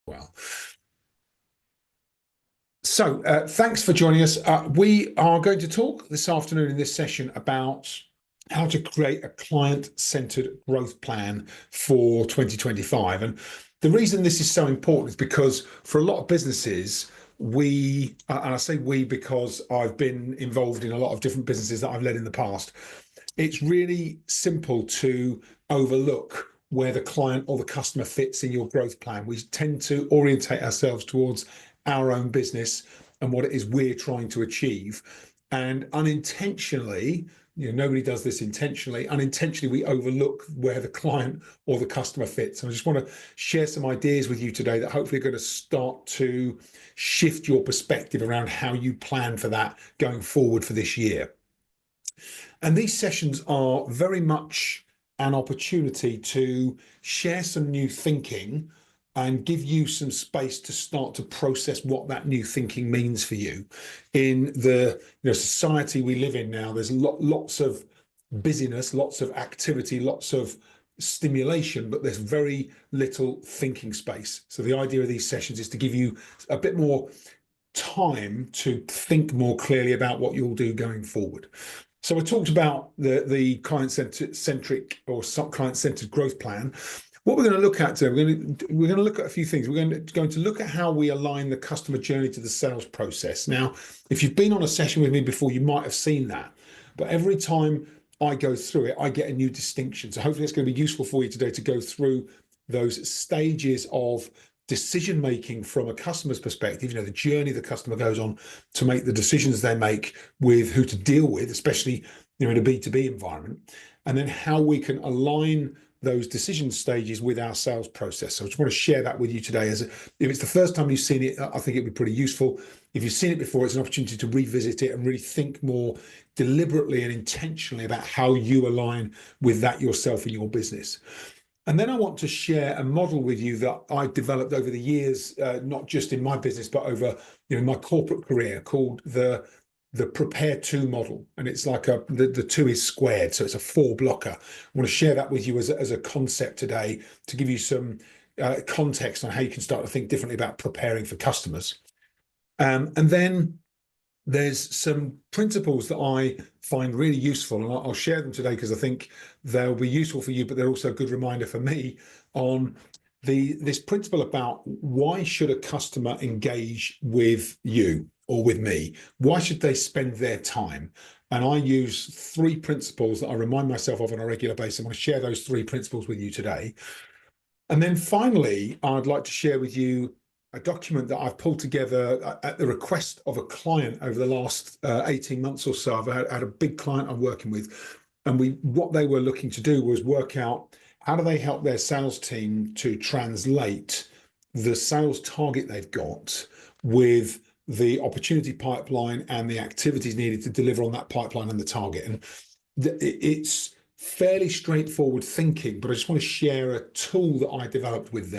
Well, thanks for joining us. We are going to talk this afternoon in this session about how to create a client-centered growth plan for 2025. And the reason this is so important is because for a lot of businesses, and I say we because I've been involved in a lot of different businesses that I've led in the past, it's really simple to overlook where the client or the customer fits in your growth plan. We tend to orientate ourselves towards our own business and what it is we're trying to achieve. And unintentionally, nobody does this intentionally, unintentionally, we overlook where the client or the customer fits. And I just want to share some ideas with you today that hopefully are going to start to shift your perspective around how you plan for that going forward for this year. And these sessions are very much an opportunity to share some new thinking and give you some space to start to process what that new thinking means for you. In the society we live in now, there's lots of busyness, lots of activity, lots of stimulation, but there's very little thinking space. So the idea of these sessions is to give you a bit more time to think more clearly about what you'll do going forward. So I talked about the client-centric or client-centered growth plan. What we're going to look at today, we're going to look at a few things. We're going to look at how we align the customer journey to the sales process. Now, if you've been on a session with me before, you might have seen that. But every time I go through it, I get a new distinction. So hopefully it's going to be useful for you today to go through those stages of decision making from a customer's perspective, the journey the customer goes on to make the decisions they make with who to deal with, especially in a B2B environment, and then how we can align those decision stages with our sales process. So I just want to share that with you today. If it's the first time you've seen it, I think it'd be pretty useful. If you've seen it before, it's an opportunity to revisit it and really think more deliberately and intentionally about how you align with that yourself in your business. And then I want to share a model with you that I developed over the years, not just in my business, but over my corporate career, called the Prepare2 model. And it's like the two is squared, so it's a 4-blocker. I want to share that with you as a concept today to give you some context on how you can start to think differently about preparing for customers. And then there's some principles that I find really useful, and I'll share them today because I think they'll be useful for you, but they're also a good reminder for me on this principle about why should a customer engage with you or with me? Why should they spend their time? And I use 3 principles that I remind myself of on a regular basis. I want to share those 3 principles with you today. And then finally, I'd like to share with you a document that I've pulled together at the request of a client over the last 18 months or so. I've had a big client I'm working with, and what they were looking to do was work out how do they help their sales team to translate the sales target they've got with the opportunity pipeline and the activities needed to deliver on that pipeline and the target. And it's fairly straightforward thinking, but I just want to share a tool that I developed with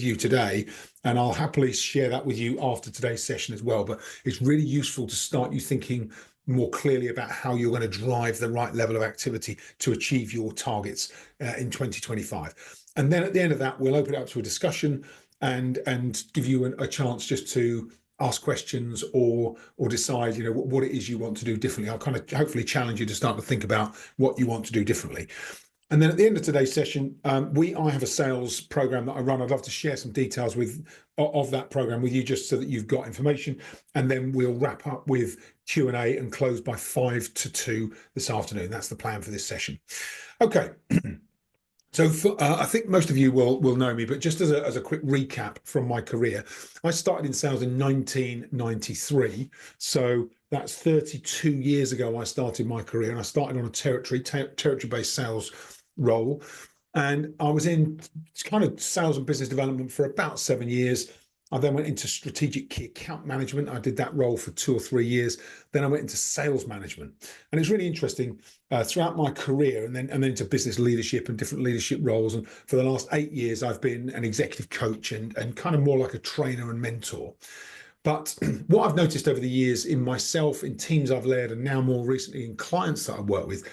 you today, and I'll happily share that with you after today's session as well. But it's really useful to start you thinking more clearly about how you're going to drive the right level of activity to achieve your targets in 2025. And then at the end of that, we'll open it up to a discussion and give you a chance just to ask questions or decide what it is you want to do differently. I'll kind of hopefully challenge you to start to think about what you want to do differently. And then at the end of today's session, I have a sales program that I run. I'd love to share some details of that program with you, just so that you've got information. And then we'll wrap up with Q&A and close by 1 to 2 this afternoon. That's the plan for this session. Okay. So I think most of you will know me, but just as a quick recap from my career, I started in sales in 1993. So that's 32 years ago I started my career, and I started on a territory-based sales role. And I was in kind of sales and business development for about 7 years. I then went into strategic key account management. I did that role for 2 or 3 years. Then I went into sales management. And it's really interesting throughout my career, and then into business leadership and different leadership roles. And for the last 8 years, I've been an executive coach and kind of more like a trainer and mentor. But what I've noticed over the years in myself, in teams I've led, and now more recently in clients that I've worked with,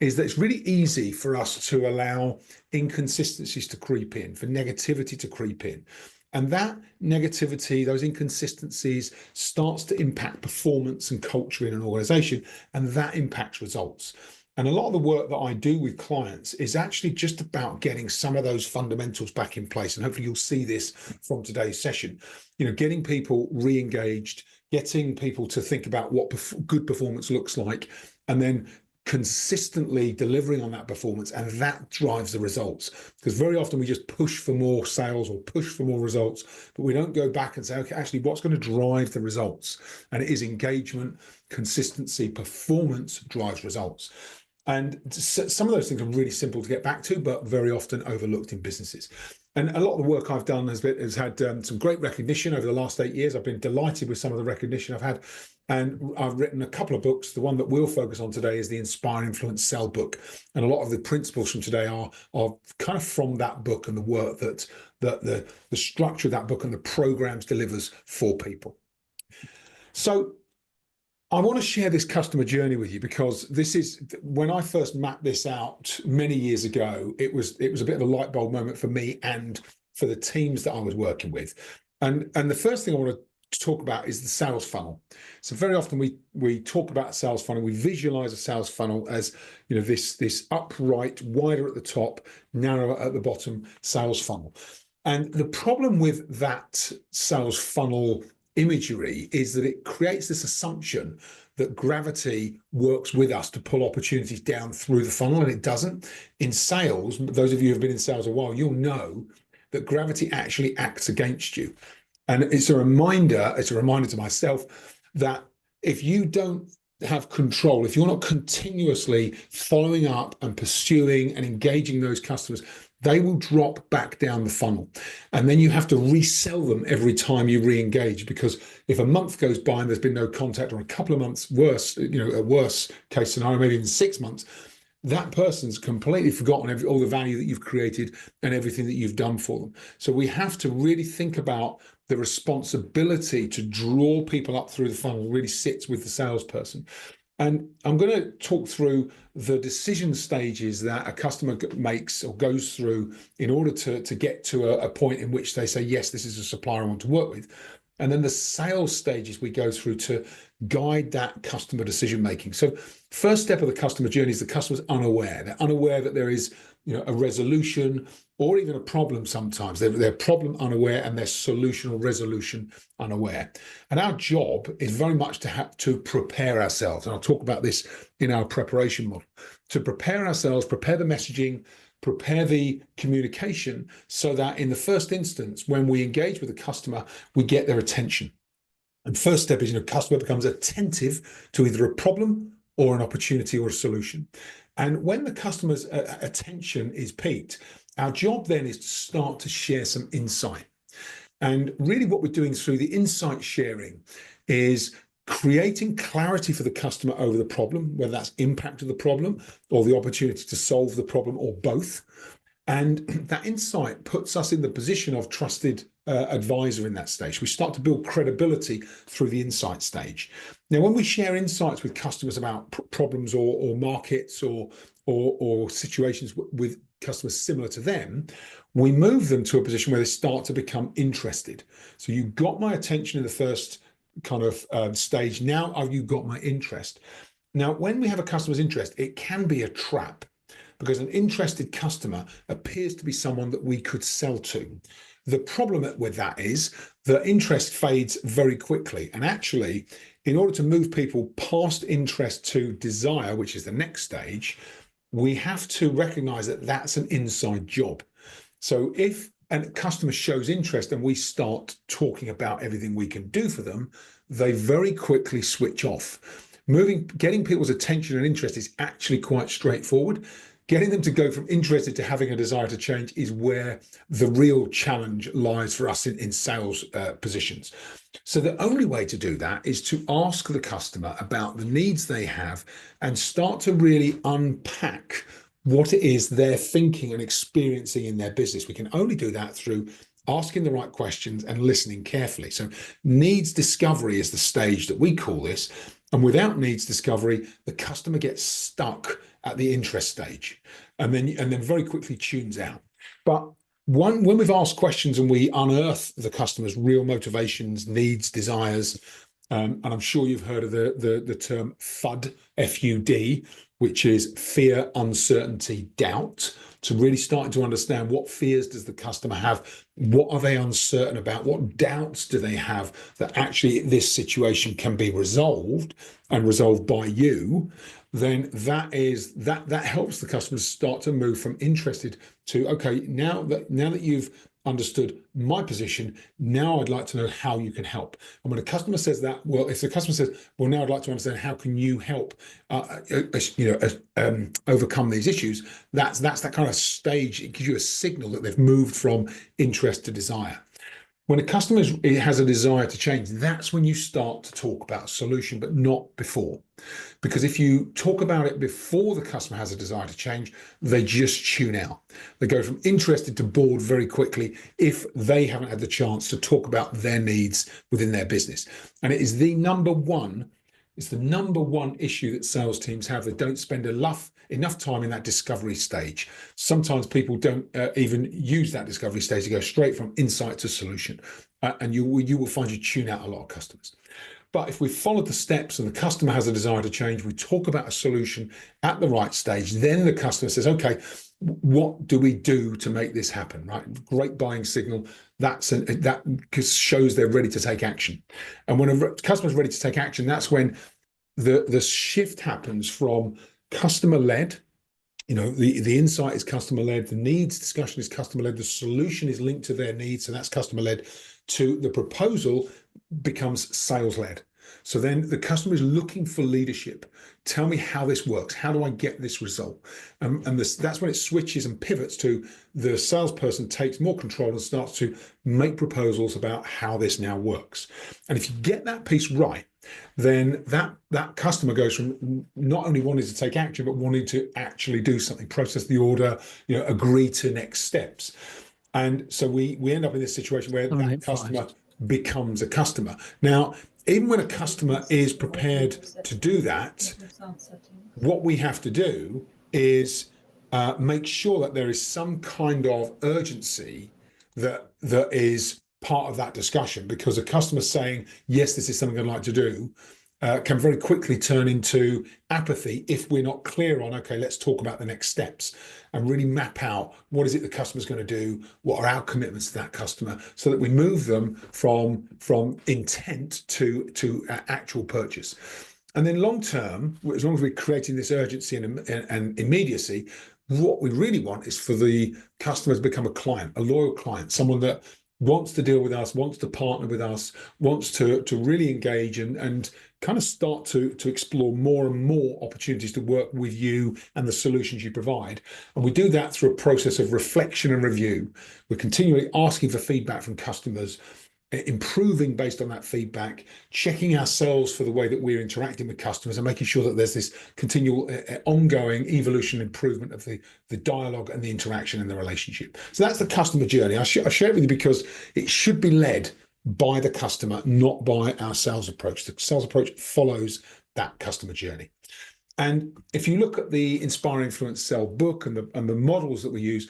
is that it's really easy for us to allow inconsistencies to creep in, for negativity to creep in. And that negativity, those inconsistencies, starts to impact performance and culture in an organization, and that impacts results. And a lot of the work that I do with clients is actually just about getting some of those fundamentals back in place. And hopefully you'll see this from today's session. Getting people re-engaged, getting people to think about what good performance looks like, and then consistently delivering on that performance, and that drives the results. Because very often we just push for more sales or push for more results, but we don't go back and say, okay, actually what's going to drive the results? And it is engagement, consistency, performance drives results. And some of those things are really simple to get back to, but very often overlooked in businesses. And a lot of the work I've done has had some great recognition over the last 8 years. I've been delighted with some of the recognition I've had. And I've written a couple of books. The one that we'll focus on today is the Inspire, Influence, Sell book. And a lot of the principles from today are kind of from that book and the work that the structure of that book and the programs delivers for people. So I want to share this customer journey with you, because this is, when I first mapped this out many years ago, it was a bit of a light bulb moment for me and for the teams that I was working with. And the first thing I want to talk about is the sales funnel. So very often we talk about a sales funnel, we visualize a sales funnel as this upright, wider at the top, narrower at the bottom sales funnel. And the problem with that sales funnel imagery is that it creates this assumption that gravity works with us to pull opportunities down through the funnel, and it doesn't. In sales, those of you who have been in sales a while, you'll know that gravity actually acts against you. And it's a reminder to myself that if you don't have control, if you're not continuously following up and pursuing and engaging those customers, they will drop back down the funnel. And then you have to resell them every time you re-engage, because if a month goes by and there's been no contact, or a couple of months worse, a worse case scenario, maybe even 6 months, that person's completely forgotten all the value that you've created and everything that you've done for them. So we have to really think about the responsibility to draw people up through the funnel really sits with the salesperson. And I'm going to talk through the decision stages that a customer makes or goes through in order to get to a point in which they say, yes, this is a supplier I want to work with. And then the sales stages we go through to guide that customer decision making. So first step of the customer journey is the customer's unaware. They're unaware that there is a resolution or even a problem sometimes. They're problem unaware and they're solution or resolution unaware. And our job is very much to have to prepare ourselves. And I'll talk about this in our preparation model. To prepare ourselves, prepare the messaging, prepare the communication, so that in the first instance, when we engage with a customer, we get their attention. And first step is, customer becomes attentive to either a problem or an opportunity or a solution. And when the customer's attention is piqued, our job then is to start to share some insight. And really what we're doing through the insight sharing is creating clarity for the customer over the problem, whether that's impact of the problem or the opportunity to solve the problem or both. And that insight puts us in the position of trusted advisor in that stage. We start to build credibility through the insight stage. Now, when we share insights with customers about problems or markets or situations with customers similar to them, we move them to a position where they start to become interested. So you got my attention in the first kind of stage. Now have you got my interest? Now, when we have a customer's interest, it can be a trap, because an interested customer appears to be someone that we could sell to. The problem with that is that interest fades very quickly. And actually, in order to move people past interest to desire, which is the next stage, we have to recognize that that's an inside job. So if a customer shows interest and we start talking about everything we can do for them, they very quickly switch off. Getting people's attention and interest is actually quite straightforward. Getting them to go from interested to having a desire to change is where the real challenge lies for us in sales positions. So the only way to do that is to ask the customer about the needs they have and start to really unpack what it is they're thinking and experiencing in their business. We can only do that through asking the right questions and listening carefully. So needs discovery is the stage that we call this. And without needs discovery, the customer gets stuck at the interest stage and then very quickly tunes out. But when we've asked questions and we unearth the customer's real motivations, needs, desires, and I'm sure you've heard of the term FUD, FUD, which is fear, uncertainty, doubt. So really starting to understand what fears does the customer have, what are they uncertain about, what doubts do they have that actually this situation can be resolved and resolved by you, then that helps the customers start to move from interested to, okay, now that you've understood my position, now I'd like to know how you can help. And when a customer says that, well, if the customer says, well, now I'd like to understand how can you help overcome these issues, that's that kind of stage. It gives you a signal that they've moved from interest to desire. When a customer has a desire to change, that's when you start to talk about a solution, but not before. Because if you talk about it before the customer has a desire to change, they just tune out. They go from interested to bored very quickly if they haven't had the chance to talk about their needs within their business. And it is the number one issue that sales teams have. They don't spend enough time in that discovery stage. Sometimes people don't even use that discovery stage to go straight from insight to solution. And you will find you tune out a lot of customers. But if we follow the steps and the customer has a desire to change, we talk about a solution at the right stage, then the customer says, okay, what do we do to make this happen, right? Great buying signal. That shows they're ready to take action. And when a customer's ready to take action, that's when the shift happens from customer-led. The insight is customer-led, the needs discussion is customer-led, the solution is linked to their needs, so that's customer-led, to the proposal becomes sales-led. So then the customer is looking for leadership. Tell me how this works. How do I get this result? That's when it switches and pivots to the salesperson takes more control and starts to make proposals about how this now works. And if you get that piece right, then that customer goes from not only wanting to take action, but wanting to actually do something, process the order, agree to next steps. And so we end up in this situation where that customer becomes a customer. Now, even when a customer is prepared to do that, what we have to do is make sure that there is some kind of urgency that is part of that discussion, because a customer saying, yes, this is something I'd like to do, can very quickly turn into apathy if we're not clear on, okay, let's talk about the next steps and really map out what is it the customer's going to do, what are our commitments to that customer, so that we move them from intent to actual purchase. And then long term, as long as we're creating this urgency and immediacy, what we really want is for the customer to become a client, a loyal client, someone that wants to deal with us, wants to partner with us, wants to really engage and kind of start to explore more and more opportunities to work with you and the solutions you provide. And we do that through a process of reflection and review. We're continually asking for feedback from customers, improving based on that feedback, checking ourselves for the way that we're interacting with customers, and making sure that there's this continual ongoing evolution and improvement of the dialogue and the interaction and the relationship. So that's the customer journey. I share it with you because it should be led by the customer, not by our sales approach. The sales approach follows that customer journey. And if you look at the Inspire, Influence, Sell book and the models that we use,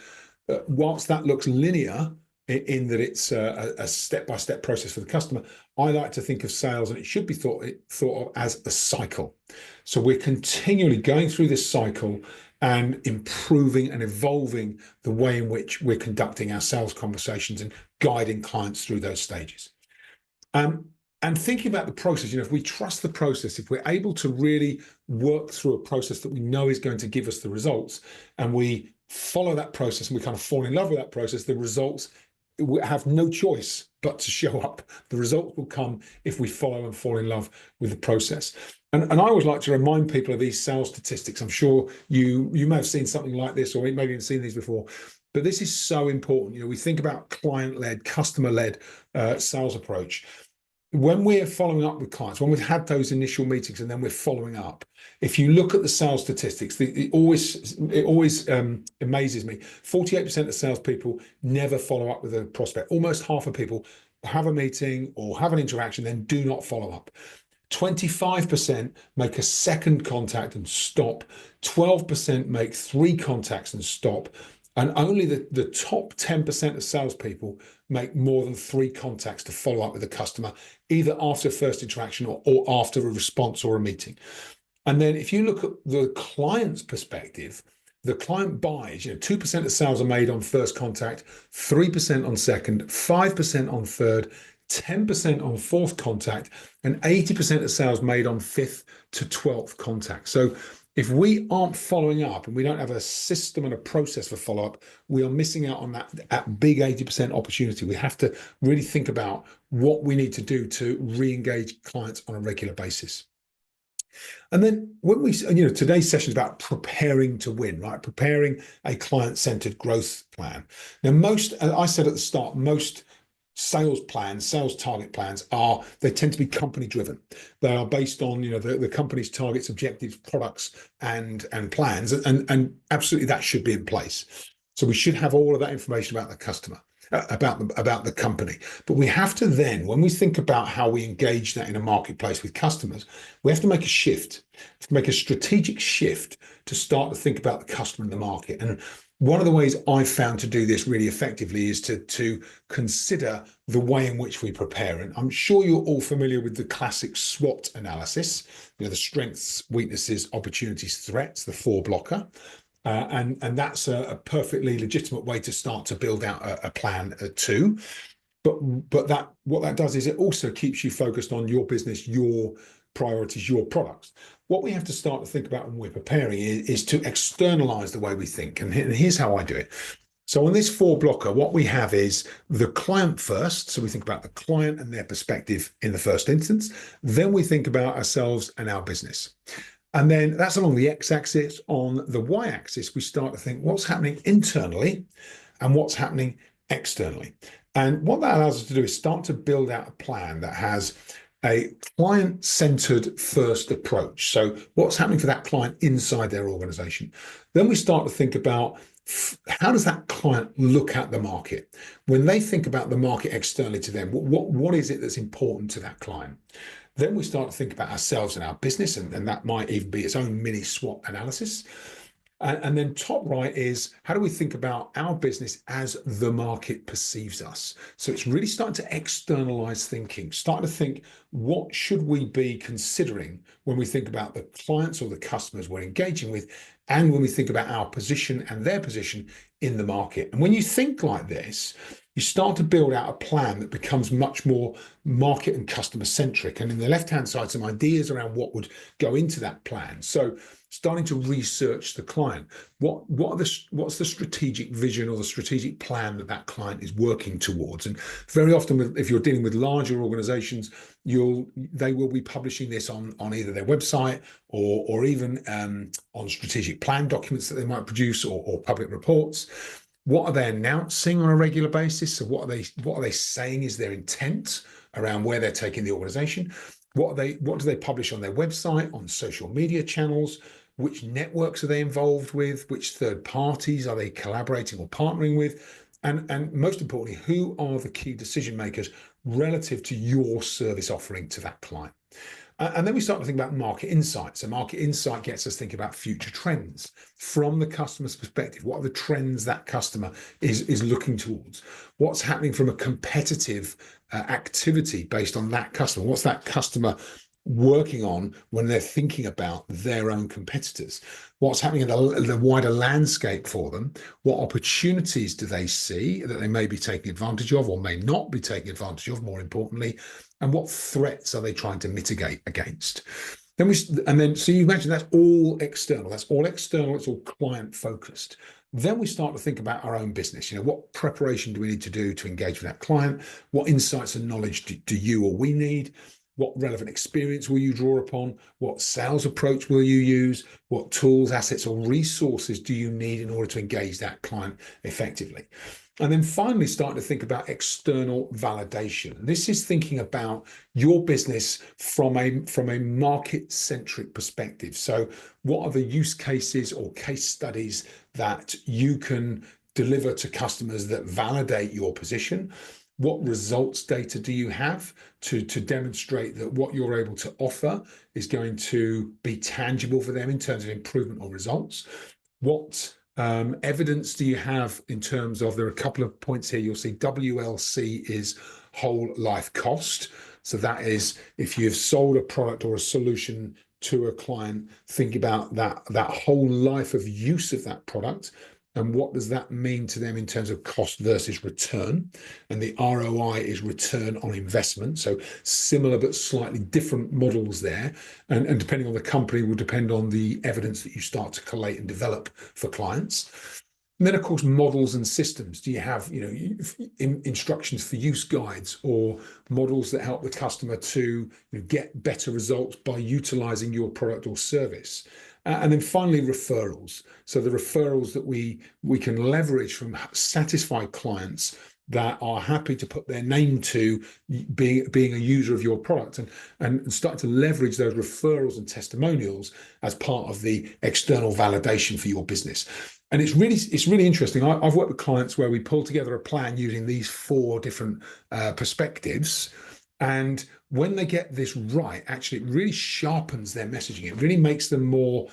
whilst that looks linear, in that it's a step-by-step process for the customer, I like to think of sales, and it should be thought of as a cycle. So we're continually going through this cycle and improving and evolving the way in which we're conducting our sales conversations and guiding clients through those stages. And thinking about the process, if we trust the process, if we're able to really work through a process that we know is going to give us the results, and we follow that process and we kind of fall in love with that process, the results have no choice but to show up. The results will come if we follow and fall in love with the process. And I always like to remind people of these sales statistics. I'm sure you may have seen something like this, or maybe you've seen these before, but this is so important. We think about client-led, customer-led sales approach. When we're following up with clients, when we've had those initial meetings and then we're following up, if you look at the sales statistics, it always amazes me. 48% of salespeople never follow up with a prospect. Almost half of people have a meeting or have an interaction, then do not follow up. 25% make a second contact and stop. 12% make 3 contacts and stop. And only the top 10% of salespeople make more than 3 contacts to follow up with a customer, either after a first interaction or after a response or a meeting. And then if you look at the client's perspective, the client buys, 2% of sales are made on first contact, 3% on second, 5% on third, 10% on fourth contact, and 80% of sales made on fifth to 12th contact. So if we aren't following up and we don't have a system and a process for follow up, we are missing out on that big 80% opportunity. We have to really think about what we need to do to re-engage clients on a regular basis. And then when today's session is about preparing to win, right? Preparing a client-centered growth plan. Now, I said at the start, most sales plans, sales target plans they tend to be company driven. They are based on, the company's targets, objectives, products, and plans. And absolutely that should be in place. So we should have all of that information about the customer, about the company. But we have to then, when we think about how we engage that in a marketplace with customers, we have to make a shift, to make a strategic shift to start to think about the customer and the market. And one of the ways I've found to do this really effectively is to consider the way in which we prepare. And I'm sure you're all familiar with the classic SWOT analysis, the strengths, weaknesses, opportunities, threats, the 4-blocker. And that's a perfectly legitimate way to start to build out a plan too. But what that does is it also keeps you focused on your business, your priorities, your products. What we have to start to think about when we're preparing is to externalize the way we think. And here's how I do it. So on this 4-blocker, what we have is the client first. So we think about the client and their perspective in the first instance. Then we think about ourselves and our business. And then that's along the x-axis. On the y-axis, we start to think what's happening internally and what's happening externally. And what that allows us to do is start to build out a plan that has a client-centered first approach. So what's happening for that client inside their organization? Then we start to think about how does that client look at the market? When they think about the market externally to them, what is it that's important to that client? Then we start to think about ourselves and our business, and that might even be its own mini SWOT analysis. And then top right is how do we think about our business as the market perceives us? So it's really starting to externalize thinking, starting to think what should we be considering when we think about the clients or the customers we're engaging with, and when we think about our position and their position in the market. And when you think like this, you start to build out a plan that becomes much more market and customer centric. And in the left-hand side, some ideas around what would go into that plan. So starting to research the client. What's the strategic vision or the strategic plan that client is working towards? And very often, if you're dealing with larger organizations, they will be publishing this on either their website or even on strategic plan documents that they might produce or public reports. What are they announcing on a regular basis? So what are they saying is their intent around where they're taking the organization? What do they publish on their website, on social media channels? Which networks are they involved with? Which third parties are they collaborating or partnering with? And most importantly, who are the key decision makers relative to your service offering to that client? And then we start to think about market insight. So market insight gets us thinking about future trends from the customer's perspective. What are the trends that customer is looking towards? What's happening from a competitive activity based on that customer? What's that customer working on when they're thinking about their own competitors? What's happening in the wider landscape for them? What opportunities do they see that they may be taking advantage of or may not be taking advantage of, more importantly? And what threats are they trying to mitigate against? So you imagine that's all external. That's all external. It's all client focused. Then we start to think about our own business. What preparation do we need to do to engage with that client? What insights and knowledge do you or we need? What relevant experience will you draw upon? What sales approach will you use? What tools, assets, or resources do you need in order to engage that client effectively? And then finally, starting to think about external validation. This is thinking about your business from a market-centric perspective. So what are the use cases or case studies that you can deliver to customers that validate your position? What results data do you have to demonstrate that what you're able to offer is going to be tangible for them in terms of improvement or results? What Evidence do you have in terms of, there are a couple of points here. You'll see WLC is whole life cost. So that is, if you've sold a product or a solution to a client, think about that whole life of use of that product, and what does that mean to them in terms of cost versus return. And the ROI is return on investment. So similar but slightly different models there. And depending on the company will depend on the evidence that you start to collate and develop for clients. And then, of course, models and systems. Do you have, instructions for use guides or models that help the customer to get better results by utilizing your product or service? And then finally, referrals. So the referrals that we can leverage from satisfied clients that are happy to put their name to being a user of your product, and start to leverage those referrals and testimonials as part of the external validation for your business. And it's really interesting. I've worked with clients where we pull together a plan using these 4 different perspectives. And when they get this right, actually, it really sharpens their messaging. It really makes them more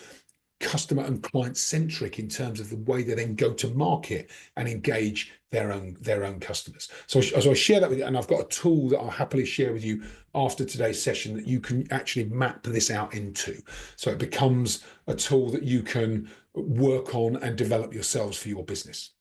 customer and client centric in terms of the way they then go to market and engage their own customers. So as I share that with you, and I've got a tool that I'll happily share with you after today's session that you can actually map this out into. So it becomes a tool that you can work on and develop yourselves for your business.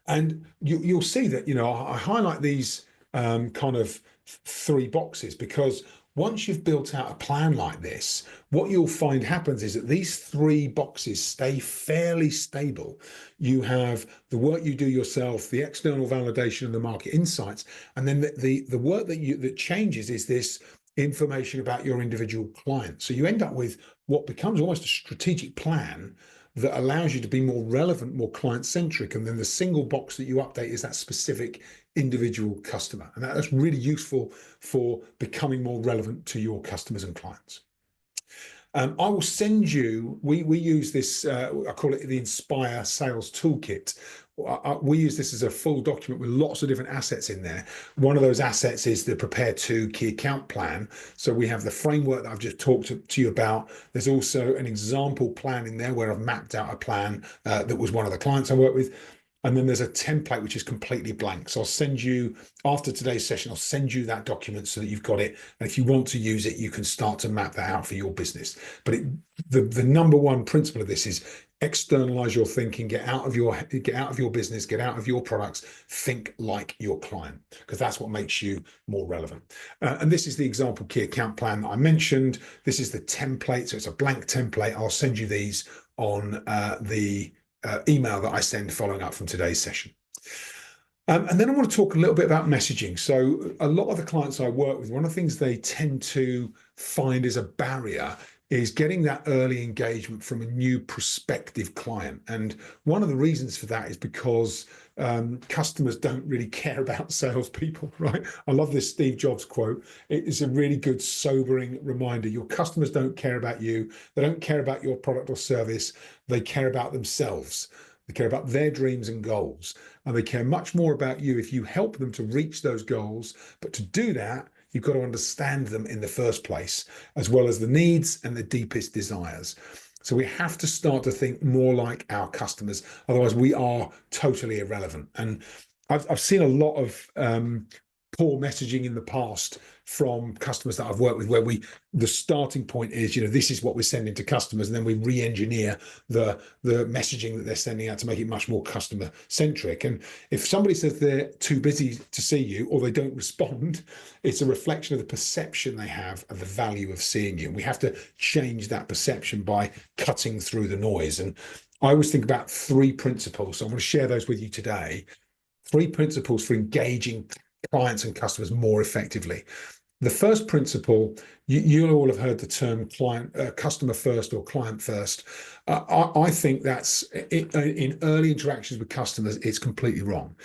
And you'll see that, I highlight these kind of 3 boxes because once you've built out a plan like this, what you'll find happens is that these 3 boxes stay fairly stable. You have the work you do yourself, the external validation and the market insights, and then the work that changes is this information about your individual client. So you end up with what becomes almost a strategic plan that allows you to be more relevant, more client-centric, and then the single box that you update is that specific individual customer. And that's really useful for becoming more relevant to your customers and clients. I will send you, we use this, I call it the Inspire Sales Toolkit. We use this as a full document with lots of different assets in there. One of those assets is the Prepare2 Key Account Plan. So we have the framework that I've just talked to you about. There's also an example plan in there where I've mapped out a plan that was one of the clients I work with. And then there's a template which is completely blank. So I'll send you, after today's session, I'll send you that document so that you've got it. And if you want to use it, you can start to map that out for your business. But the number one principle of this is externalize your thinking, get out of your business, get out of your products, think like your client, because that's what makes you more relevant. And this is the example key account plan that I mentioned. This is the template. So it's a blank template. I'll send you these on the email that I send following up from today's session. And then I want to talk a little bit about messaging. So a lot of the clients I work with, one of the things they tend to find is a barrier is getting that early engagement from a new prospective client. And one of the reasons for that is because customers don't really care about salespeople, right? I love this Steve Jobs quote. It is a really good, sobering reminder. Your customers don't care about you. They don't care about your product or service. They care about themselves. They care about their dreams and goals. And they care much more about you if you help them to reach those goals. But to do that, you've got to understand them in the first place, as well as the needs and the deepest desires. So we have to start to think more like our customers. Otherwise, we are totally irrelevant. And I've seen a lot of poor messaging in the past from customers that I've worked with, where the starting point is, this is what we're sending to customers, and then we re-engineer the messaging that they're sending out to make it much more customer centric. And if somebody says they're too busy to see you or they don't respond, it's a reflection of the perception they have of the value of seeing you. And we have to change that perception by cutting through the noise. And I always think about 3 principles. So I'm going to share those with you today. 3 principles for engaging clients and customers more effectively. The first principle, you'll all have heard the term customer first or client first. I think that's in early interactions with customers, it's completely wrong.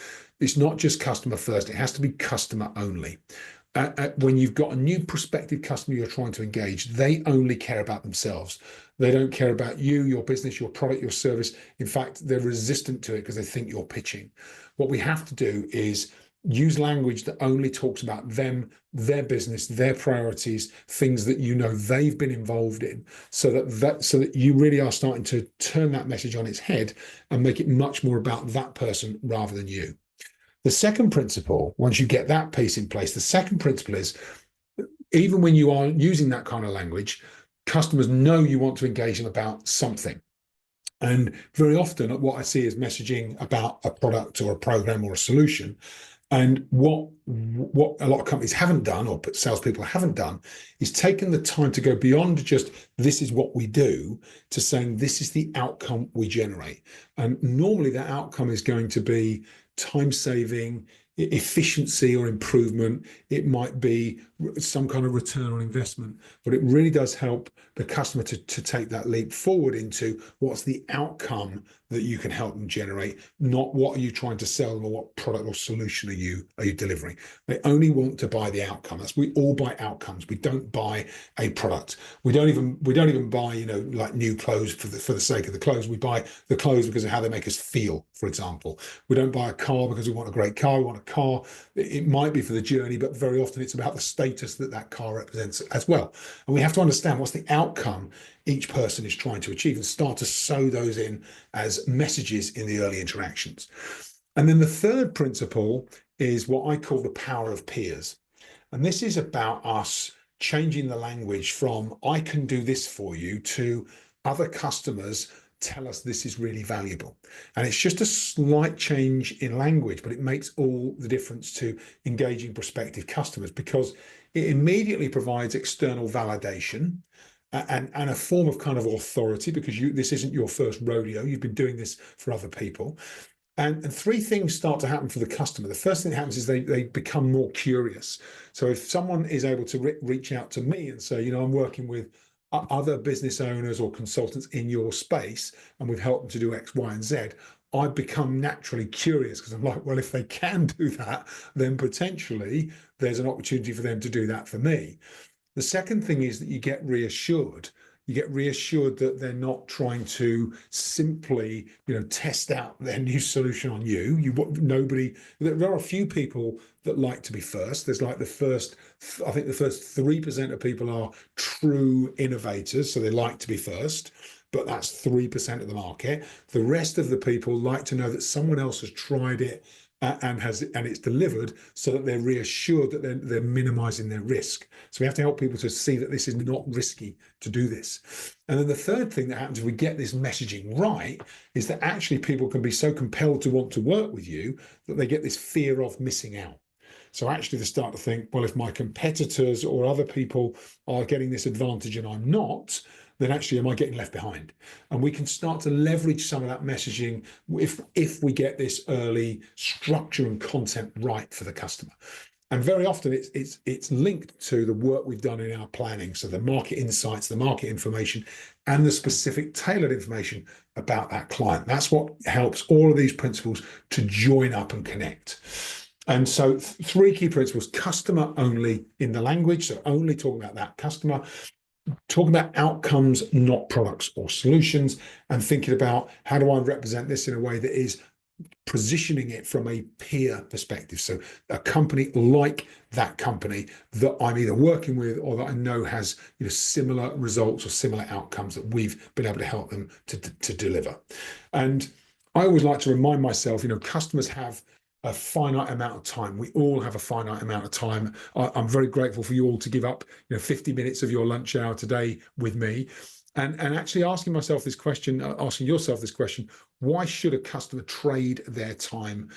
It's not just customer first, it has to be customer only. When you've got a new prospective customer you're trying to engage, they only care about themselves. They don't care about you, your business, your product, your service. In fact, they're resistant to it because they think you're pitching. What we have to do is use language that only talks about them, their business, their priorities, things that you know they've been involved in, so that you really are starting to turn that message on its head and make it much more about that person rather than you. The second principle, once you get that piece in place, the second principle is, even when you are using that kind of language, customers know you want to engage them about something. And very often what I see is messaging about a product or a program or a solution. And what a lot of companies haven't done, or salespeople haven't done, is taken the time to go beyond just this is what we do, to saying this is the outcome we generate. And normally that outcome is going to be time saving, efficiency or improvement. It might be some kind of return on investment, but it really does help the customer to take that leap forward into what's the outcome that you can help them generate, not what are you trying to sell them or what product or solution are you delivering. They only want to buy the outcome. We all buy outcomes. We don't buy a product. We don't even buy, like new clothes for the sake of the clothes. We buy the clothes because of how they make us feel, for example. We don't buy a car because we want a great car. We want a car. It might be for the journey, but very often it's about the status that car represents as well. And we have to understand what's the outcome each person is trying to achieve and start to sew those in as messages in the early interactions. And then the third principle is what I call the power of peers. And this is about us changing the language from I can do this for you to other customers tell us this is really valuable. And it's just a slight change in language, but it makes all the difference to engaging prospective customers, because it immediately provides external validation and a form of kind of authority, because this isn't your first rodeo. You've been doing this for other people. And three things start to happen for the customer. The first thing that happens is they become more curious. So if someone is able to reach out to me and say, I'm working with other business owners or consultants in your space, and we've helped them to do X, Y, and Z, I become naturally curious, because I'm like, well, if they can do that, then potentially there's an opportunity for them to do that for me. The second thing is that you get reassured. You get reassured that they're not trying to simply, test out their new solution on you. There are a few people that like to be first. There's like the first 3% of people are true innovators, so they like to be first, but that's 3% of the market. The rest of the people like to know that someone else has tried it and it's delivered, so that they're reassured that they're minimizing their risk. So we have to help people to see that this is not risky to do this. And then the third thing that happens if we get this messaging right is that actually people can be so compelled to want to work with you that they get this fear of missing out. So actually they start to think, well, if my competitors or other people are getting this advantage and I'm not, then actually am I getting left behind? And we can start to leverage some of that messaging if we get this early structure and content right for the customer. And very often it's linked to the work we've done in our planning. So the market insights, the market information, and the specific tailored information about that client. That's what helps all of these principles to join up and connect. And so three key principles: customer only in the language, so only talking about that customer; talking about outcomes, not products or solutions; and thinking about how do I represent this in a way that is positioning it from a peer perspective. So a company like that company that I'm either working with or that I know has similar results or similar outcomes that we've been able to help them to deliver. And I always like to remind myself, customers have a finite amount of time. We all have a finite amount of time. I'm very grateful for you all to give up 50 minutes of your lunch hour today with me. And actually asking yourself this question, why should a customer trade their time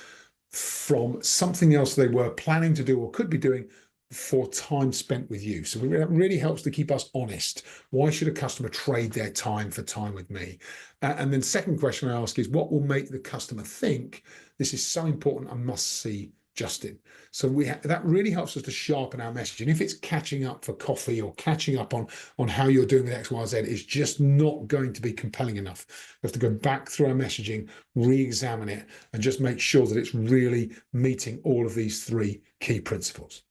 from something else they were planning to do or could be doing for time spent with you? So it really helps to keep us honest. Why should a customer trade their time for time with me? And then second question I ask is, what will make the customer think this is so important, I must see Justin? So that really helps us to sharpen our message. And if it's catching up for coffee or catching up on how you're doing with X, Y, Z, it's just not going to be compelling enough. We have to go back through our messaging, re-examine it, and just make sure that it's really meeting all of these three key principles.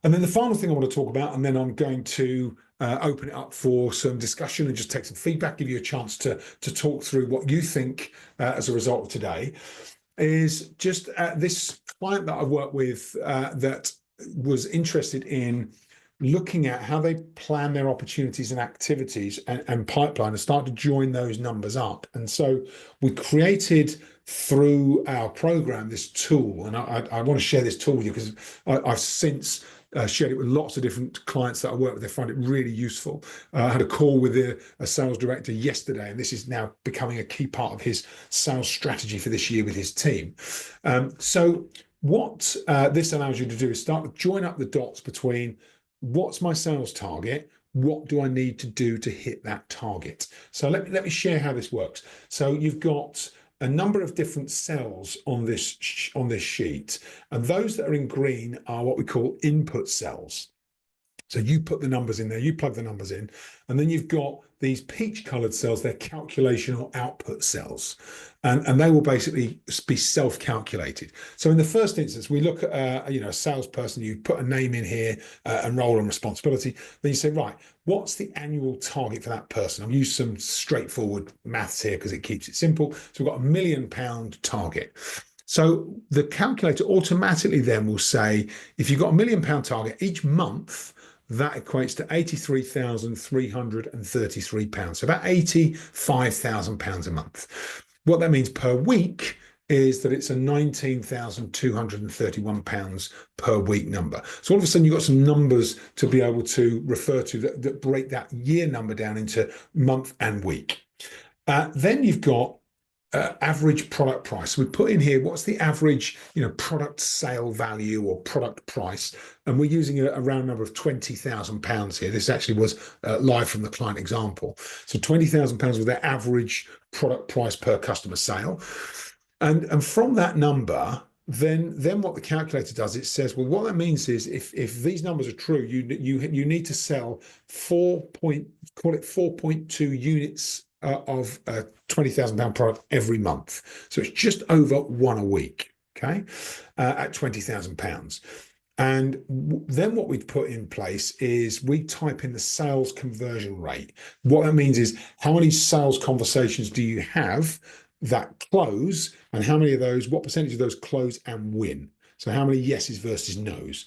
And then the final thing I want to talk about, and then I'm going to open it up for some discussion and just take some feedback, give you a chance to talk through what you think as a result of today, is just this client that I work with that was interested in looking at how they plan their opportunities and activities and pipeline and start to join those numbers up. And so we created through our program this tool, and I want to share this tool with you because I've since shared it with lots of different clients that I work with. They find it really useful. I had a call with a sales director yesterday, and this is now becoming a key part of his sales strategy for this year with his team. So what this allows you to do is start to join up the dots between what's my sales target, what do I need to do to hit that target. So let me share how this works. So you've got a number of different cells on this sheet, and those that are in green are what we call input cells. So you put the numbers in there, you plug the numbers in, and then you've got these peach colored cells, they're calculation or output cells. And they will basically be self-calculated. So in the first instance, we look at a salesperson, you put a name in here and role and responsibility. Then you say, right, what's the annual target for that person? I've used some straightforward maths here because it keeps it simple. So we've got £1 million target. So the calculator automatically then will say, if you've got £1 million target each month, that equates to £83,333, so about £85,000 a month. What that means per week is that it's a £19,231 per week number. So all of a sudden you've got some numbers to be able to refer to that break that year number down into month and week. Then you've got average product price. So we put in here what's the average, product sale value or product price, and we're using a round number of £20,000 here. This actually was live from the client example. So £20,000 was their average product price per customer sale, and from that number, then what the calculator does, it says, well, what that means is if these numbers are true, you need to sell 4.2 units of a £20,000 product every month. So it's just over one a week, okay, at £20,000. And then what we'd put in place is we type in the sales conversion rate. What that means is how many sales conversations do you have that close, and how many of those, what percentage of those close and win? So how many yeses versus nos?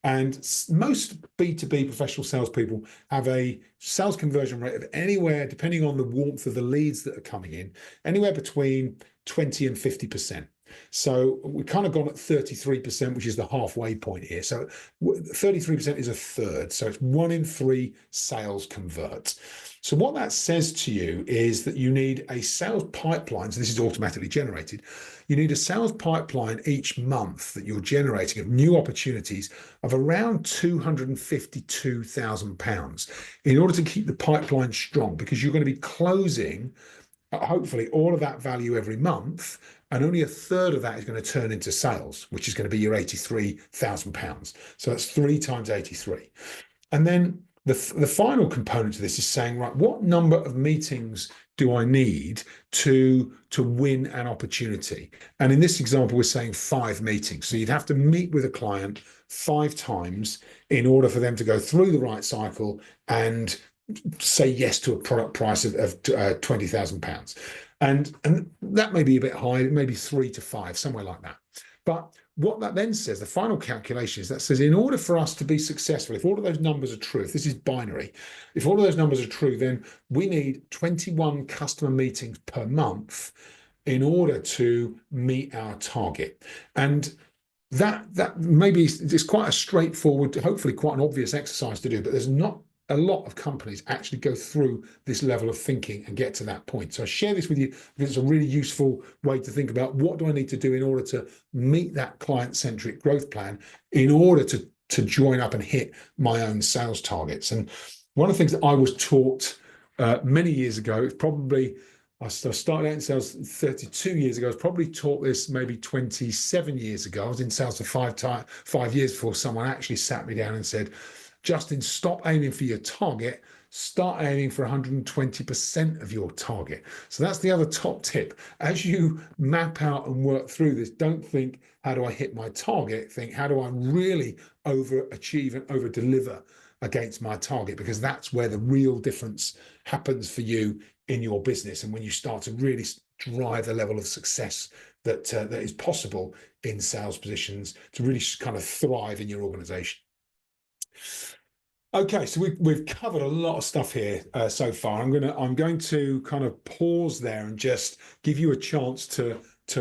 And most B2B professional salespeople have a sales conversion rate of anywhere, depending on the warmth of the leads that are coming in, anywhere between 20 and 50%. So we've kind of gone at 33%, which is the halfway point here. So 33% is a third. So it's 1 in 3 sales convert. So what that says to you is that you need a sales pipeline. So this is automatically generated. You need a sales pipeline each month that you're generating of new opportunities of around £252,000 in order to keep the pipeline strong, because you're going to be closing hopefully all of that value every month, and only a third of that is going to turn into sales, which is going to be your £83,000. So that's 3 times 83. And then the final component to this is saying, right, what number of meetings do I need to win an opportunity? And in this example, we're saying 5 meetings. So you'd have to meet with a client 5 times in order for them to go through the right cycle and say yes to a product price of £20,000. And that may be a bit high, it may be 3 to 5, somewhere like that. But what that then says, the final calculation is that says, in order for us to be successful, if all of those numbers are true, if this is binary, if all of those numbers are true, then we need 21 customer meetings per month in order to meet our target. And that maybe it's quite a straightforward, hopefully quite an obvious exercise to do, but there's not a lot of companies actually go through this level of thinking and get to that point. So I share this with you because it's a really useful way to think about what do I need to do in order to meet that client-centric growth plan in order to join up and hit my own sales targets. And one of the things that I was taught many years ago, it's probably, I started out in sales 32 years ago. I was probably taught this maybe 27 years ago. I was in sales for 5 years before someone actually sat me down and said, Justin, stop aiming for your target, start aiming for 120% of your target. So that's the other top tip. As you map out and work through this, don't think, how do I hit my target? Think, how do I really overachieve and over-deliver against my target? Because that's where the real difference happens for you in your business, and when you start to really drive the level of success that is possible in sales positions to really kind of thrive in your organization. Okay, so we've covered a lot of stuff here so far. I'm going to kind of pause there and just give you a chance to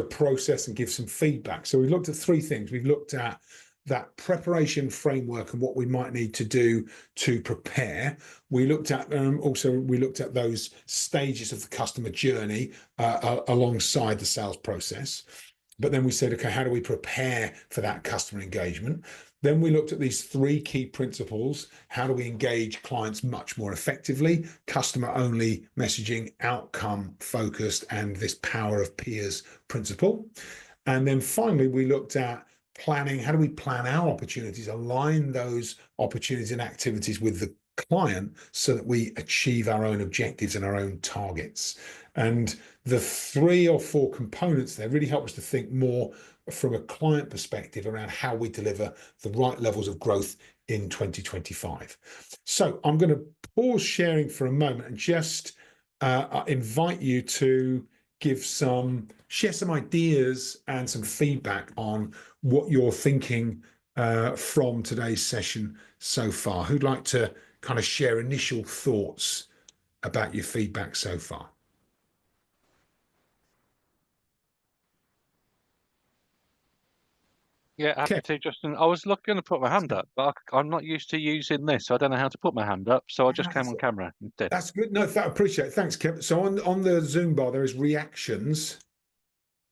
process and give some feedback. So we've looked at three things. We've looked at that preparation framework and what we might need to do to prepare. We looked at those stages of the customer journey alongside the sales process. But then we said, okay, how do we prepare for that customer engagement? Then we looked at these three key principles. How do we engage clients much more effectively? Customer only messaging, outcome focused, and this power of peers principle. And then finally, we looked at planning. How do we plan our opportunities, align those opportunities and activities with the client so that we achieve our own objectives and our own targets? And the 3 or 4 components there really help us to think more from a client perspective around how we deliver the right levels of growth in 2025. So I'm going to pause sharing for a moment and just invite you to share some ideas and some feedback on what you're thinking from today's session so far. Who'd like to kind of share initial thoughts about your feedback so far? Yeah, happy Okay, to, Justin. I was looking to put my hand up, but I'm not used to using this, so I don't know how to put my hand up, so I just came on camera instead. that's good. No, I appreciate it. Thanks, Kev. So on the Zoom bar, there is reactions.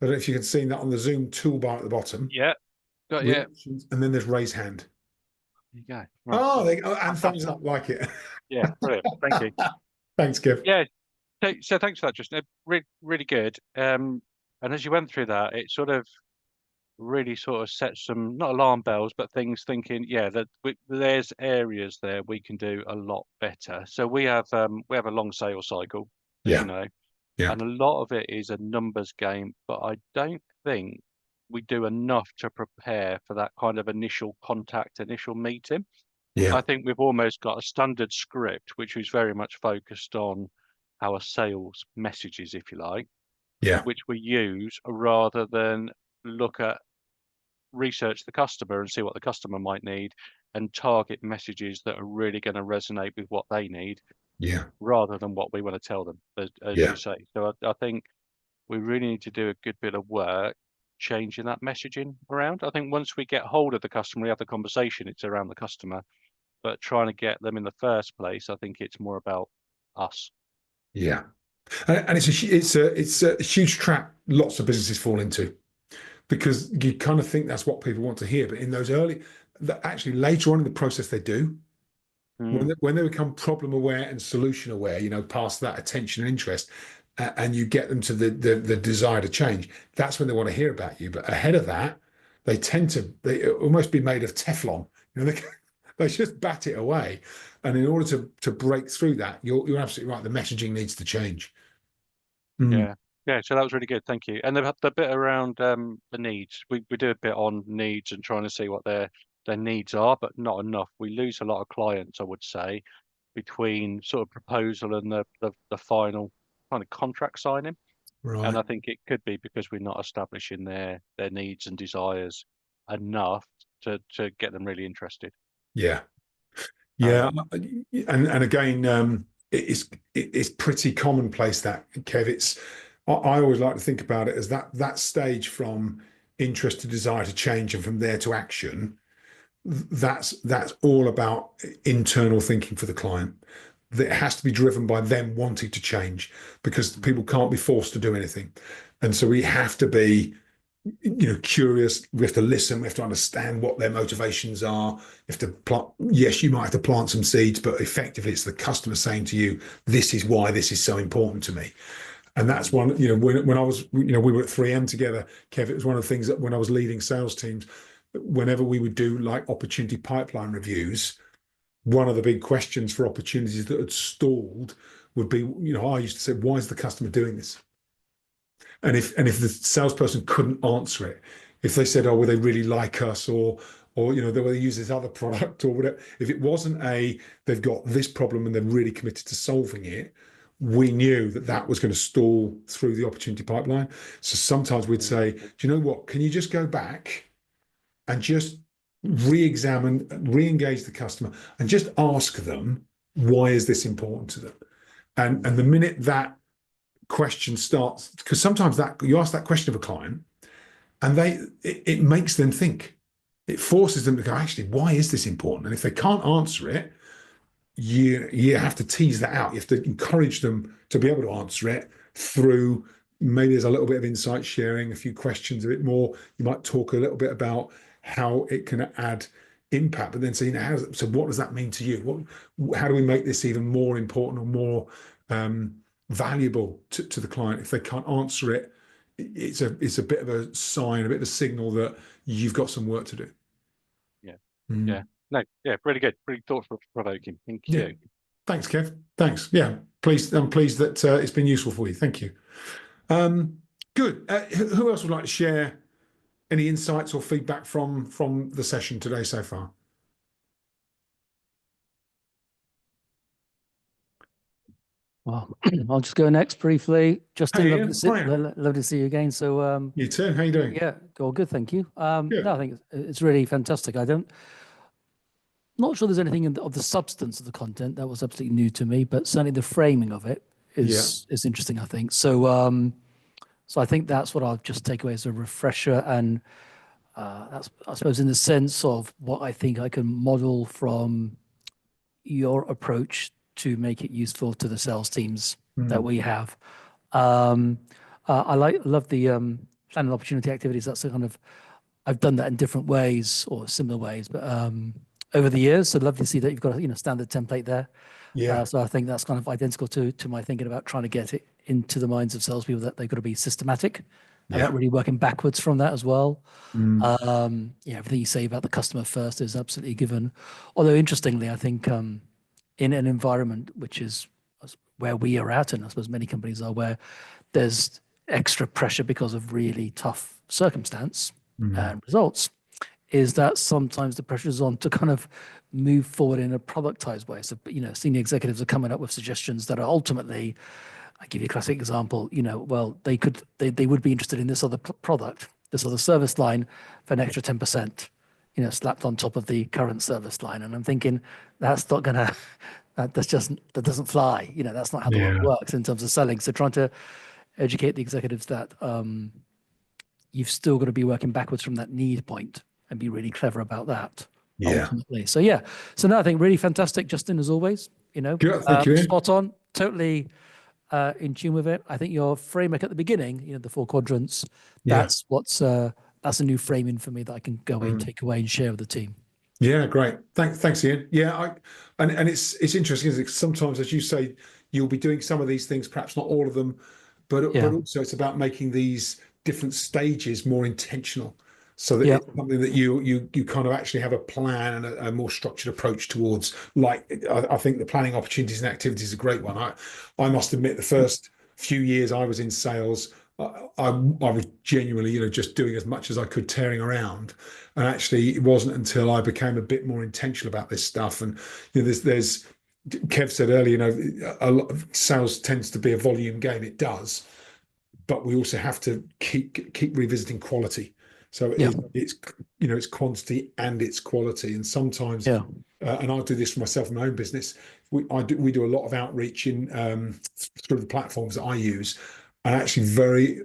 I don't know if you can see that on the Zoom toolbar at the bottom. Yeah, got yeah. Reactions, and then there's raise hand. There you go. Right. Oh, and thumbs up, like it. Yeah, brilliant. Thank you. Thanks, Kev. Yeah, so thanks for that, Justin. Really good. And as you went through that, it sort of really sort of set some not alarm bells, but things thinking, yeah, that there's areas there we can do a lot better. So we have a long sales cycle, as you Yeah, know, yeah, and a lot of it is a numbers game, but I don't think we do enough to prepare for that kind of initial contact, initial meeting. yeah, I think we've almost got a standard script, which is very much focused on our sales messages, if you like, yeah, which we use rather than look at research the customer and see what the customer might need and target messages that are really going to resonate with what they need yeah, rather than what we want to tell them, as you yeah, say. So I think we really need to do a good bit of work changing that messaging around. I think once we get hold of the customer, we have the conversation, it's around the customer, but trying to get them in the first place, I think it's more about us. yeah. And it's a huge trap lots of businesses fall into, because you kind of think that's what people want to hear, but in those actually later on in the process they do. Mm, When they become problem aware and solution aware, past that attention and interest, and you get them to the desire to change, that's when they want to hear about you. But ahead of that, they almost be made of Teflon. They, they just bat it away. And in order to break through that, you're absolutely right. The messaging needs to change. Mm, yeah. Yeah, so that was really good. Thank you. And the bit around the needs, we do a bit on needs and trying to see what their needs are, but not enough. We lose a lot of clients, I would say, between sort of proposal and the final kind of contract signing. And right. I think it could be because we're not establishing their needs and desires enough to get them really interested. Yeah. Yeah. Um, And again, it's pretty commonplace, that, Kev. I always like to think about it as that stage from interest to desire to change, and from there to action. That's all about internal thinking for the client. That has to be driven by them wanting to change, because people can't be forced to do anything. And so we have to be, curious. We have to listen. We have to understand what their motivations are. You have to plant. Yes, you might have to plant some seeds, but effectively, it's the customer saying to you, "This is why this is so important to me." And that's mm, one. When I was, we were at 3M together, Kev. It was one of the things that when I was leading sales teams, whenever we would do like opportunity pipeline reviews, one of the big questions for opportunities that had stalled would be, I used to say, "Why is the customer doing this?" And if the salesperson couldn't answer it, if they said, "Oh, well, they really like us," or they use this other product or whatever, if it wasn't they've got this problem and they're really committed to solving it, we knew that that was going to stall through the opportunity pipeline. So sometimes we'd say, do you know what? Can you just go back and just re-examine, re-engage the customer and just ask them, why is this important to them? And the minute that question starts, because sometimes that you ask that question of a client and it makes them think. It forces them to go, actually, why is this important? And if they can't answer it, you have to tease that out. You have to encourage them to be able to answer it through, maybe there's a little bit of insight sharing, a few questions, a bit more. You might talk a little bit about how it can add impact, but then say, so what does that mean to you? How do we make this even more important or more valuable to the client? If they can't answer it, it's a bit of a sign, a bit of a signal that you've got some work to do. Yeah. Mm. Yeah. No, yeah, really good. Really thought-provoking. Thank Yeah. you. Thanks, Kev. Thanks. Yeah, I'm pleased that it's been useful for you. Thank you. Good. Who else would like to share any insights or feedback from the session today so far? Well, I'll just go next briefly. Justin, Hey, lovely Ian. to see, Hi, Ian. lovely to see you again. So, You too. How you doing? yeah, all good, thank you. Good. No, I think it's really fantastic. Not sure there's anything of the substance of the content that was absolutely new to me, but certainly the framing of it is interesting, I think. So I think that's what I'll just take away as a refresher, and that's, I suppose, in the sense of what I think I can model from your approach to make it useful to the sales teams that we have. I love the planning opportunity activities. That's the kind of, I've done that in different ways or similar ways, but over the years. So lovely to see that you've got a standard template there. Yeah. So I think that's kind of identical to my thinking about trying to get it into the minds of salespeople that they've got to be systematic about really working backwards from that as well. Everything you say about the customer first is absolutely given. Although interestingly, I think in an environment which is where we are at, and I suppose many companies are, where there's extra pressure because of really tough circumstance and results, is that sometimes the pressure is on to kind of move forward in a productized way. So, senior executives are coming up with suggestions that are ultimately, I give you a classic example, well, they would be interested in this other product, this other service line for an extra 10%, slapped on top of the current service line. And I'm thinking that's not gonna, that doesn't fly. That's not how the world works in terms of selling. So trying to educate the executives that you've still got to be working backwards from that need point and be really clever about that ultimately. So no, I think really fantastic, Justin, as always. Good. Thank you, Ian. Spot on, totally in tune with it. I think your framework at the beginning, the 4 quadrants, that's a new framing for me that I can go away and take away and share with the team. Yeah, great. Thanks, Ian. Yeah, and it's interesting, isn't it? Sometimes, as you say, you'll be doing some of these things, perhaps not all of them, but also it's about making these different stages more intentional, so that it's something that you kind of actually have a plan and a more structured approach towards. Like, I think the planning opportunities and activities is a great one. I must admit, the first few years I was in sales, I was genuinely, just doing as much as I could, tearing around. And actually, it wasn't until I became a bit more intentional about this stuff. And there's Kev said earlier, a lot of sales tends to be a volume game. It does, but we also have to keep revisiting quality. So it's quantity and it's quality. And sometimes, and I'll do this for myself in my own business. We do a lot of outreach in through the platforms that I use. And actually,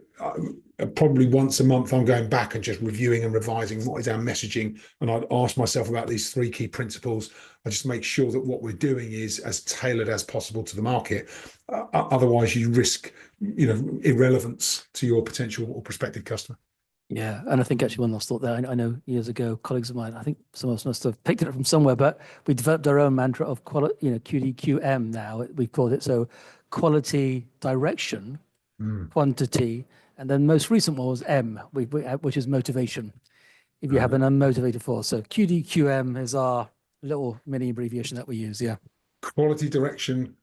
probably once a month, I'm going back and just reviewing and revising what is our messaging. And I'd ask myself about these 3 key principles. I just make sure that what we're doing is as tailored as possible to the market. Otherwise, you risk, irrelevance to your potential or prospective customer. Yeah, and I think actually one last thought there. I know years ago, colleagues of mine, I think some of us must have picked it up from somewhere, but we developed our own mantra of quality, QDQM now. We've called it so: quality, direction, quantity, and then most recent one was M, which is motivation. If you have an unmotivated force, so QDQM is our little mini abbreviation that we use. Yeah, quality, direction,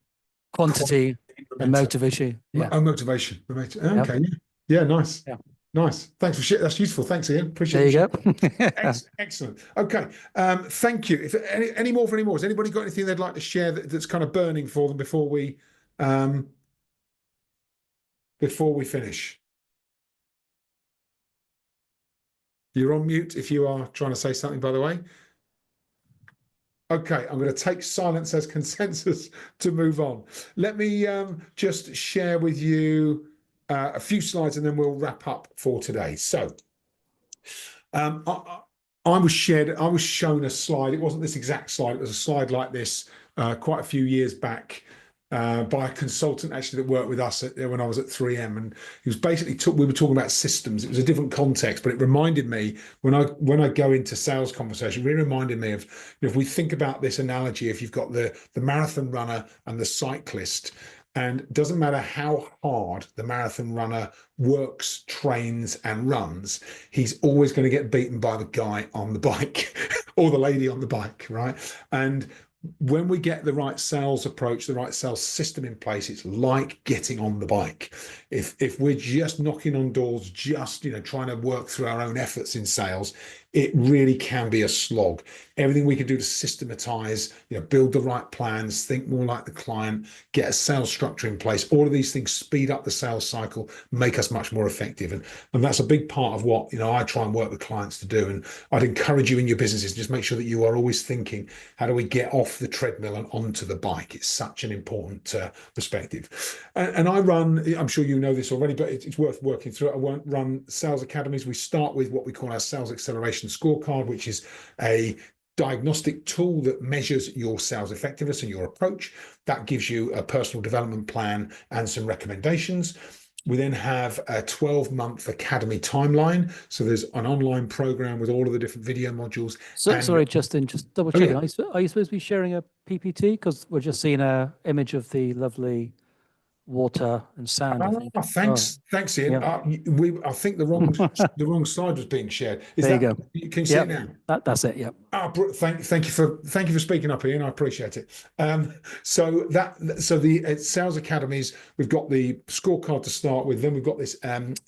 quantity, and motivation. Yeah, motivation. Okay. Yeah. Nice. Yeah. Nice. Thanks for sharing. That's useful. Thanks, Ian. Appreciate it. There you go. Excellent. Okay. Thank you. If any more? Has anybody got anything they'd like to share that's kind of burning for them before we before we finish? You're on mute if you are trying to say something, by the way. Okay, I'm going to take silence as consensus to move on. Let me just share with you a few slides and then we'll wrap up for today. So I was shown a slide. It wasn't this exact slide. It was a slide like this quite a few years back by a consultant actually that worked with us when I was at 3M, and he was basically we were talking about systems. It was a different context, but it reminded me when I go into sales conversation, it really reminded me of, if we think about this analogy, if you've got the marathon runner and the cyclist, and it doesn't matter how hard the marathon runner works, trains, and runs, he's always going to get beaten by the guy on the bike or the lady on the bike, right? And when we get the right sales approach, the right sales system in place, it's like getting on the bike. If we're just knocking on doors, just trying to work through our own efforts in sales, it really can be a slog. Everything we can do to systematize, build the right plans, think more like the client, get a sales structure in place, all of these things speed up the sales cycle, make us much more effective. And that's a big part of what I try and work with clients to do. And I'd encourage you in your businesses, just make sure that you are always thinking, how do we get off the treadmill and onto the bike? It's such an important perspective. And I run, I'm sure you know this already, but it's worth working through it. I run sales academies. We start with what we call our sales acceleration scorecard, which is a diagnostic tool that measures your sales effectiveness and your approach. That gives you a personal development plan and some recommendations. We then have a 12-month academy timeline. So there's an online program with all of the different video modules. So, sorry, Justin, just double checking. Yeah. Are you supposed to be sharing a PPT? Because we're just seeing an image of the lovely water and sand. I think. Thanks, Ian. Yeah. I think the wrong slide was being shared. There you go. Can you see it now? That's it. Yep. Thank you for speaking up, Ian. I appreciate it. So the sales academies, we've got the scorecard to start with. Then we've got this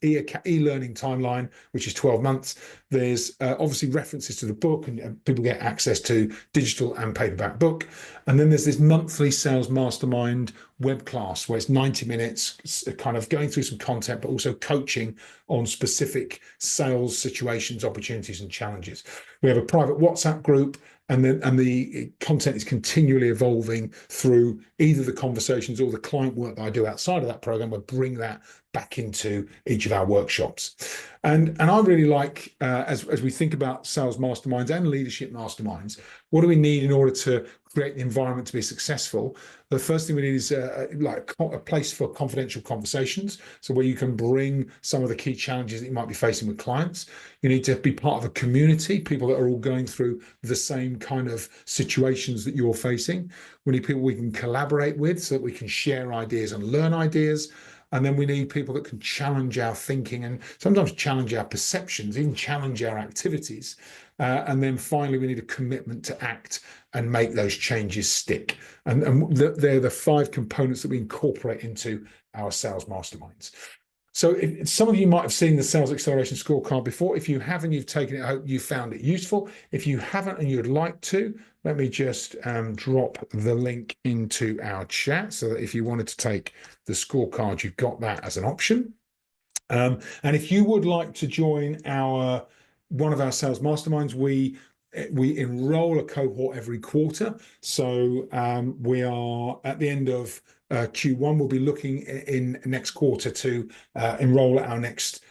e-learning timeline, which is 12 months. There's obviously references to the book, and people get access to digital and paperback book. And then there's this monthly sales mastermind web class where it's 90 minutes, kind of going through some content, but also coaching on specific sales situations, opportunities, and challenges. We have a private WhatsApp group, and the content is continually evolving through either the conversations or the client work that I do outside of that program. We'll bring that back into each of our workshops. And I really like, as we think about sales masterminds and leadership masterminds, what do we need in order to create the environment to be successful? The first thing we need is like a place for confidential conversations, so where you can bring some of the key challenges that you might be facing with clients. You need to be part of a community, people that are all going through the same kind of situations that you're facing. We need people we can collaborate with so that we can share ideas and learn ideas. And then we need people that can challenge our thinking and sometimes challenge our perceptions, even challenge our activities. And then finally, we need a commitment to act and make those changes stick. And they're the 5 components that we incorporate into our sales masterminds. So some of you might have seen the Sales Acceleration Scorecard before. If you haven't, you've taken it, I hope you found it useful. If you haven't and you'd like to, let me just drop the link into our chat so that if you wanted to take the scorecard, you've got that as an option. And if you would like to join one of our sales masterminds, we enroll a cohort every quarter. So we are at the end of Q1, we'll be looking in next quarter to enroll our next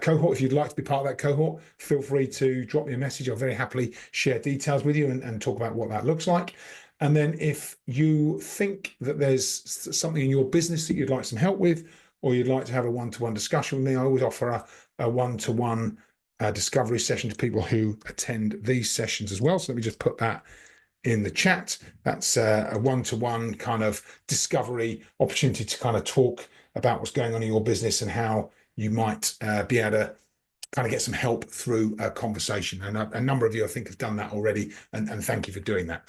cohort. If you'd like to be part of that cohort, feel free to drop me a message. I'll very happily share details with you and talk about what that looks like. And then if you think that there's something in your business that you'd like some help with, or you'd like to have a one-to-one discussion with me, I always offer a one-to-one discovery session to people who attend these sessions as well. So let me just put that in the chat. That's a one-to-one kind of discovery opportunity to kind of talk about what's going on in your business and how you might be able to kind of get some help through a conversation. And a number of you, I think, have done that already, and thank you for doing that.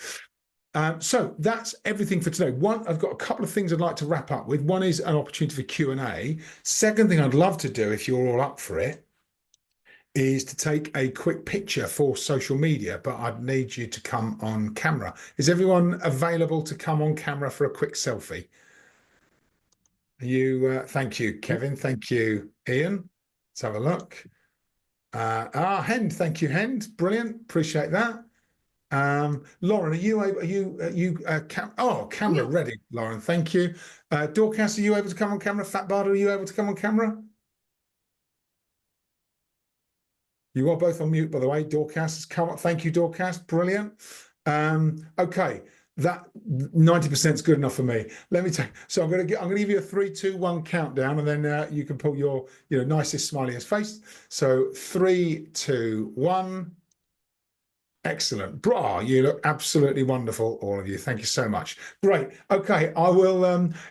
So that's everything for today. I've got a couple of things I'd like to wrap up with. One is an opportunity for Q&A. Second thing I'd love to do, if you're all up for it, is to take a quick picture for social media, but I'd need you to come on camera. Is everyone available to come on camera for a quick selfie? Thank you, Kevin. Thank you, Ian. Let's have a look. Hend, thank you, Hend. Brilliant. Appreciate that. Lauren, camera ready, Lauren. Thank you. Dorcas, are you able to come on camera? Fat Bardo, are you able to come on camera? You are both on mute, by the way. Dorcas has come up. Thank you, Dorcas. Brilliant. Okay, that 90% is good enough for me. Let me take. So I'm going to give you a 3, 2, 1 countdown, and then you can pull your nicest, smiliest face. So 3, 2, 1. Excellent. Bra, you look absolutely wonderful, all of you. Thank you so much. Great. Okay, I will,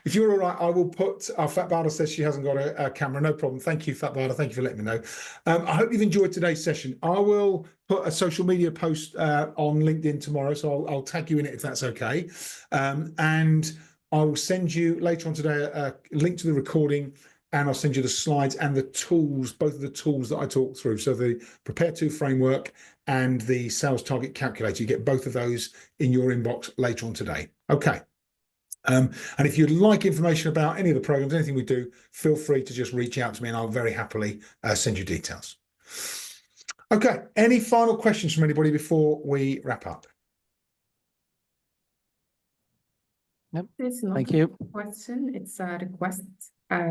if you're all right, I will put, Fat Barda says she hasn't got a camera. No problem. Thank you, Fat Barda. Thank you for letting me know. I hope you've enjoyed today's session. I will put a social media post on LinkedIn tomorrow, so I'll tag you in it if that's okay. And I will send you later on today a link to the recording, and I'll send you the slides and the tools, both of the tools that I talked through. So the Prepare2 framework and the sales target calculator. You get both of those in your inbox later on today. Okay. And if you'd like information about any of the programs, anything we do, feel free to just reach out to me and I'll very happily send you details. Okay. Any final questions from anybody before we wrap up? Yep. It's not Thank you. a question, it's a request. I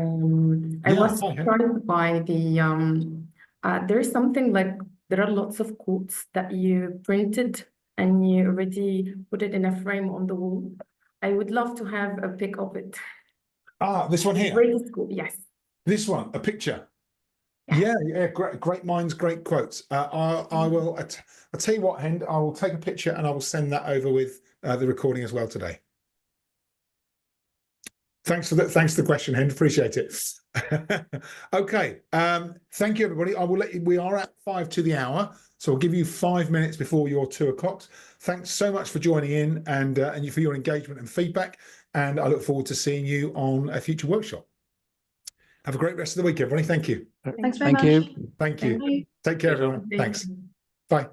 was surprised by the there's something like there are lots of quotes that you printed and you already put it in a frame on the wall. I would love to have a pic of it. This one here. Really cool. Yes. This one, a picture. Yeah, great minds, great quotes. I will. I'll tell you what, Hend. I will take a picture and I will send that over with the recording as well today. Thanks for the question, Hend. Appreciate it. Okay. Thank you, everybody. I will let you. We are at 5 to the hour, so I'll give you 5 minutes before your 2 o'clock. Thanks so much for joining in and you for your engagement and feedback. And I look forward to seeing you on a future workshop. Have a great rest of the week, everybody. Thank you. Thanks very much. Thank you. Thank you. Bye. Take care, everyone. Thanks. Bye.